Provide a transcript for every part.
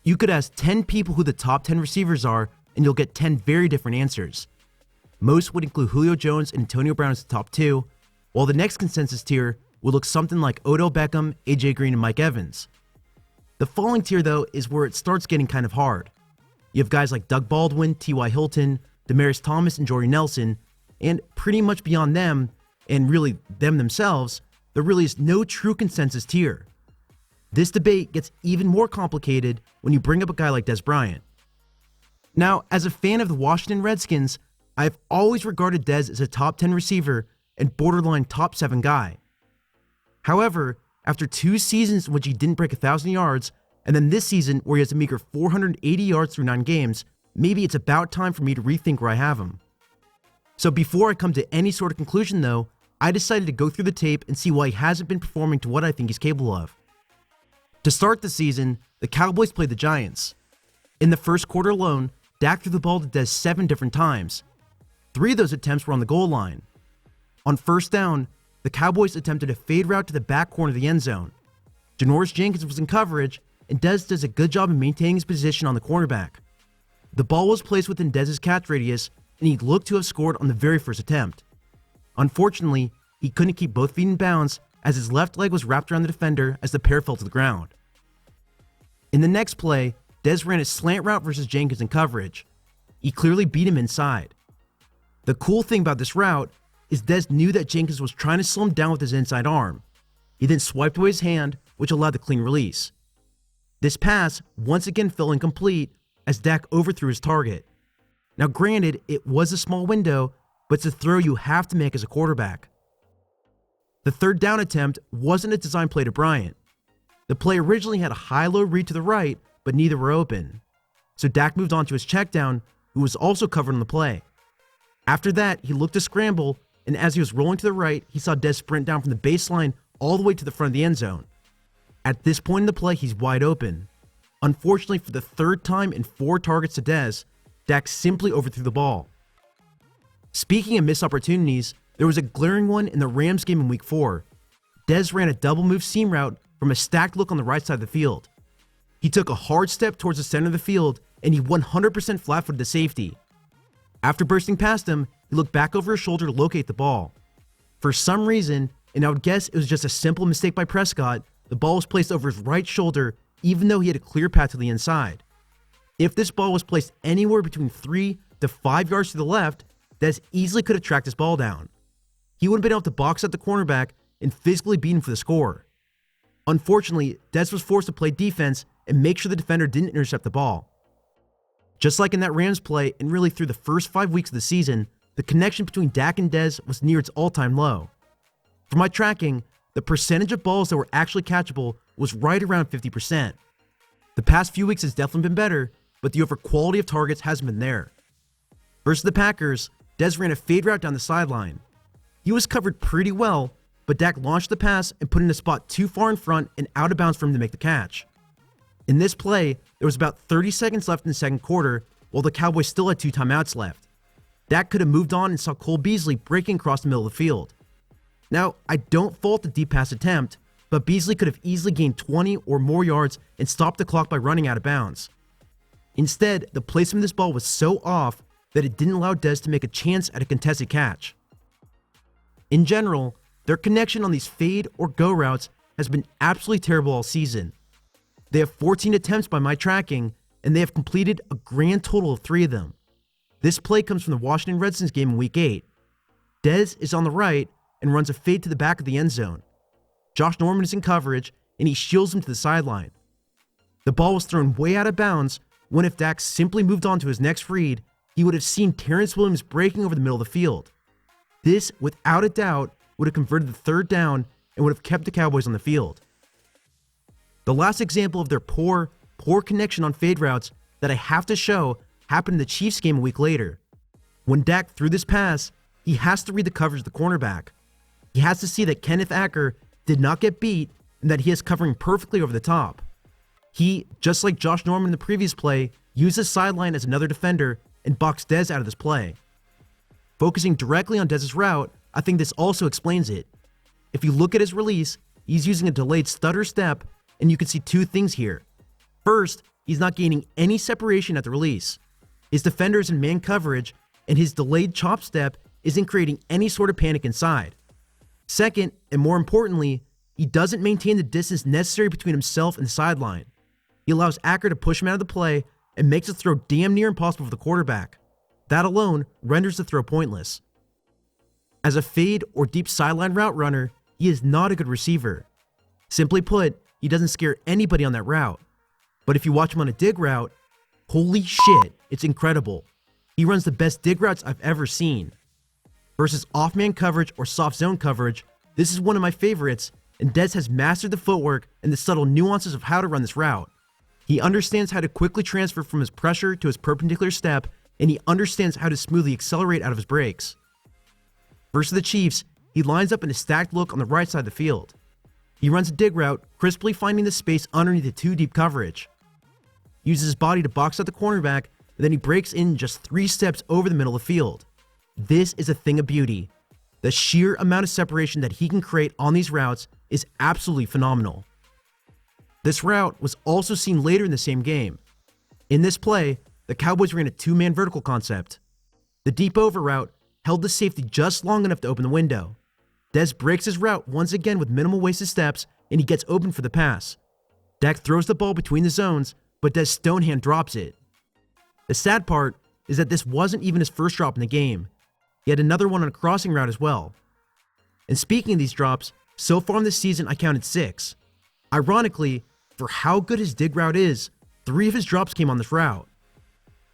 You could ask 10 people who the top 10 receivers are, and you'll get 10 very different answers. Most would include Julio Jones and Antonio Brown as the top 2, while the next consensus tier will look something like Odell Beckham, AJ Green, and Mike Evans. The following tier, though, is where it starts getting kind of hard. You have guys like Doug Baldwin, T.Y. Hilton, Demaryius Thomas, and Jordy Nelson, and pretty much beyond them, and really them themselves, there really is no true consensus tier. This debate gets even more complicated when you bring up a guy like Dez Bryant. Now, as a fan of the Washington Redskins, I've always regarded Dez as a top 10 receiver and borderline top 7 guy. However, after 2 seasons in which he didn't break 1,000 yards, and then this season where he has a meager 480 yards through 9 games, maybe it's about time for me to rethink where I have him. So before I come to any sort of conclusion though, I decided to go through the tape and see why he hasn't been performing to what I think he's capable of. To start the season, the Cowboys played the Giants. In the first quarter alone, Dak threw the ball to Dez 7 different times. 3 of those attempts were on the goal line. On first down, the Cowboys attempted a fade route to the back corner of the end zone. Janoris Jenkins was in coverage, and Dez does a good job of maintaining his position on the cornerback. The ball was placed within Dez's catch radius, and he looked to have scored on the very first attempt. Unfortunately, he couldn't keep both feet in bounds as his left leg was wrapped around the defender as the pair fell to the ground. In the next play, Dez ran a slant route versus Jenkins in coverage. He clearly beat him inside. The cool thing about this route is Dez knew that Jenkins was trying to slow him down with his inside arm. He then swiped away his hand, which allowed the clean release. This pass once again fell incomplete as Dak overthrew his target. Now granted, it was a small window, but it's a throw you have to make as a quarterback. The third down attempt wasn't a design play to Bryant. The play originally had a high-low read to the right, but neither were open. So Dak moved on to his check down, who was also covered on the play. After that, he looked to scramble, and as he was rolling to the right, he saw Dez sprint down from the baseline all the way to the front of the end zone. At this point in the play, he's wide open. Unfortunately, for the third time in 4 targets to Dez, Dak simply overthrew the ball. Speaking of missed opportunities, there was a glaring one in the Rams game in Week 4. Dez ran a double move seam route from a stacked look on the right side of the field. He took a hard step towards the center of the field, and he 100% flat-footed the safety. After bursting past him, he looked back over his shoulder to locate the ball. For some reason, and I would guess it was just a simple mistake by Prescott, the ball was placed over his right shoulder even though he had a clear path to the inside. If this ball was placed anywhere between 3 to 5 yards to the left, Dez easily could have tracked this ball down. He would have been able to box out the cornerback and physically beat him for the score. Unfortunately, Dez was forced to play defense and make sure the defender didn't intercept the ball. Just like in that Rams play and really through the first 5 weeks of the season, the connection between Dak and Dez was near its all-time low. For my tracking, the percentage of balls that were actually catchable was right around 50%. The past few weeks has definitely been better, but the overall quality of targets hasn't been there. Versus the Packers, Dez ran a fade route down the sideline. He was covered pretty well, but Dak launched the pass and put in a spot too far in front and out of bounds for him to make the catch. In this play, there was about 30 seconds left in the second quarter, while the Cowboys still had 2 timeouts left. Dak could have moved on and saw Cole Beasley breaking across the middle of the field. Now, I don't fault the deep pass attempt, but Beasley could have easily gained 20 or more yards and stopped the clock by running out of bounds. Instead, the placement of this ball was so off that it didn't allow Dez to make a chance at a contested catch. In general, their connection on these fade or go routes has been absolutely terrible all season. They have 14 attempts by my tracking, and they have completed a grand total of 3 of them. This play comes from the Washington Redskins game in Week 8. Dez is on the right and runs a fade to the back of the end zone. Josh Norman is in coverage, and he shields him to the sideline. The ball was thrown way out of bounds when if Dak simply moved on to his next read, he would have seen Terrence Williams breaking over the middle of the field. This, without a doubt, would have converted the third down and would have kept the Cowboys on the field. The last example of their poor connection on fade routes that I have to show happened in the Chiefs game a week later. When Dak threw this pass, he has to read the coverage of the cornerback. He has to see that Kenneth Acker did not get beat and that he is covering perfectly over the top. He, just like Josh Norman in the previous play, used his sideline as another defender and boxed Dez out of this play. Focusing directly on Dez's route, I think this also explains it. If you look at his release, he's using a delayed stutter step, and you can see 2 things here. First, he's not gaining any separation at the release. His defender is in man coverage, and his delayed chop step isn't creating any sort of panic inside. Second, and more importantly, he doesn't maintain the distance necessary between himself and the sideline. He allows Acker to push him out of the play and makes the throw damn near impossible for the quarterback. That alone renders the throw pointless. As a fade or deep sideline route runner, he is not a good receiver. Simply put, he doesn't scare anybody on that route. But if you watch him on a dig route, holy shit, it's incredible. He runs the best dig routes I've ever seen. Versus off-man coverage or soft zone coverage, this is one of my favorites, and Dez has mastered the footwork and the subtle nuances of how to run this route. He understands how to quickly transfer from his pressure to his perpendicular step, and he understands how to smoothly accelerate out of his breaks. Versus the Chiefs, he lines up in a stacked look on the right side of the field. He runs a dig route, crisply finding the space underneath the two deep coverage. He uses his body to box out the cornerback, and then he breaks in just 3 steps over the middle of the field. This is a thing of beauty. The sheer amount of separation that he can create on these routes is absolutely phenomenal. This route was also seen later in the same game. In this play, the Cowboys ran a 2-man vertical concept. The deep over route held the safety just long enough to open the window. Dez breaks his route once again with minimal wasted steps, and he gets open for the pass. Dak throws the ball between the zones, but Dez stonehand drops it. The sad part is that this wasn't even his first drop in the game. He had another one on a crossing route as well. And speaking of these drops, so far in this season I counted 6. Ironically, for how good his dig route is, 3 of his drops came on this route.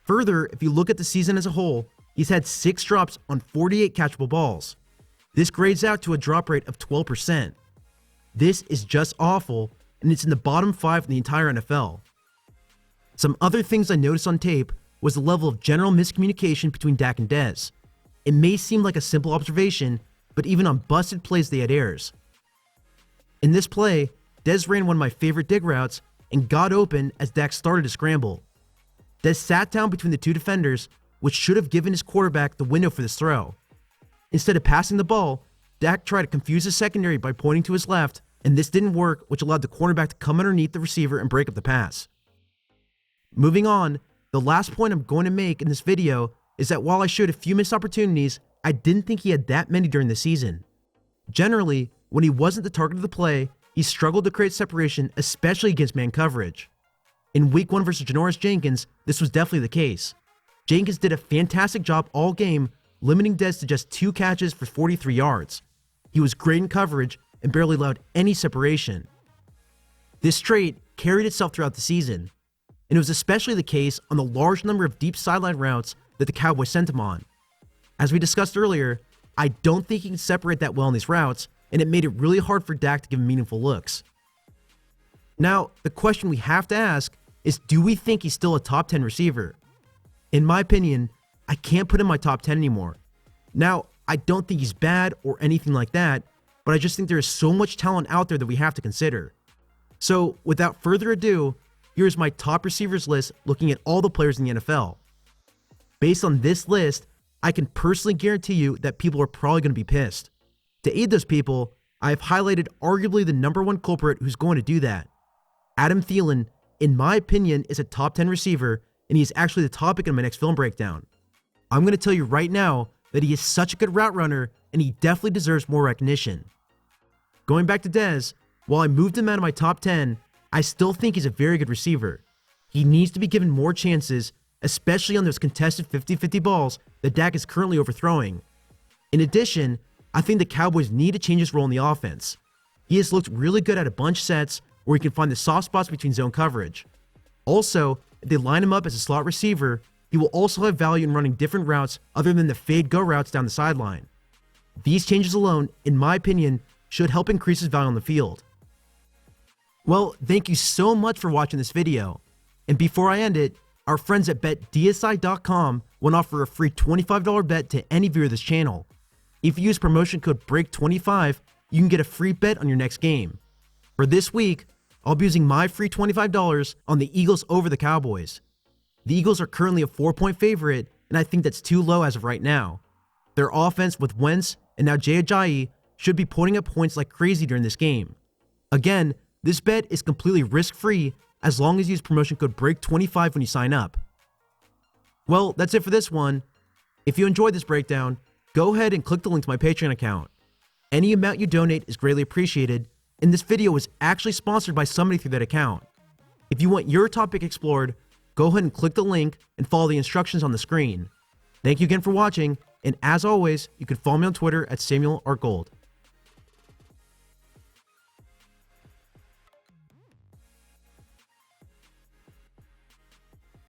Further, if you look at the season as a whole, he's had 6 drops on 48 catchable balls. This grades out to a drop rate of 12%. This is just awful, and it's in the bottom 5 in the entire NFL. Some other things I noticed on tape was the level of general miscommunication between Dak and Dez. It may seem like a simple observation, but even on busted plays they had errors. In this play, Dez ran one of my favorite dig routes and got open as Dak started to scramble. Dez sat down between the 2 defenders, which should have given his quarterback the window for this throw. Instead of passing the ball, Dak tried to confuse his secondary by pointing to his left, and this didn't work, which allowed the cornerback to come underneath the receiver and break up the pass. Moving on, the last point I'm going to make in this video is that while I showed a few missed opportunities, I didn't think he had that many during the season. Generally, when he wasn't the target of the play, he struggled to create separation, especially against man coverage. In Week 1 versus Janoris Jenkins, this was definitely the case. Jenkins did a fantastic job all game, limiting Dez to just 2 catches for 43 yards. He was great in coverage and barely allowed any separation. This trait carried itself throughout the season, and it was especially the case on the large number of deep sideline routes that the Cowboys sent him on. As we discussed earlier, I don't think he can separate that well on these routes, and it made it really hard for Dak to give him meaningful looks. Now, the question we have to ask is, do we think he's still a top 10 receiver? In my opinion, I can't put him in my top 10 anymore. Now, I don't think he's bad or anything like that, but I just think there is so much talent out there that we have to consider. So, without further ado, here's my top receivers list looking at all the players in the NFL. Based on this list, I can personally guarantee you that people are probably going to be pissed. To aid those people, I have highlighted arguably the number 1 culprit who's going to do that. Adam Thielen, in my opinion, is a top 10 receiver, and he is actually the topic in my next film breakdown. I'm going to tell you right now that he is such a good route runner, and he definitely deserves more recognition. Going back to Dez, while I moved him out of my top 10, I still think he's a very good receiver. He needs to be given more chances, especially on those contested 50-50 balls that Dak is currently overthrowing. In addition, I think the Cowboys need to change his role in the offense. He has looked really good at a bunch sets where he can find the soft spots between zone coverage. Also, if they line him up as a slot receiver, he will also have value in running different routes other than the fade go routes down the sideline. These changes alone, in my opinion, should help increase his value on the field. Well, thank you so much for watching this video. And before I end it, our friends at betdsi.com will offer a free $25 bet to any viewer of this channel. If you use promotion code BREAK25, you can get a free bet on your next game. For this week, I'll be using my free $25 on the Eagles over the Cowboys. The Eagles are currently a 4-point favorite, and I think that's too low as of right now. Their offense with Wentz and now Jay Ajayi should be putting up points like crazy during this game. Again, this bet is completely risk-free as long as you use promotion code BREAK25 when you sign up. Well, that's it for this one. If you enjoyed this breakdown, go ahead and click the link to my Patreon account. Any amount you donate is greatly appreciated, and this video was actually sponsored by somebody through that account. If you want your topic explored, go ahead and click the link and follow the instructions on the screen. Thank you again for watching, and as always, you can follow me on Twitter at Samuel R. Gold.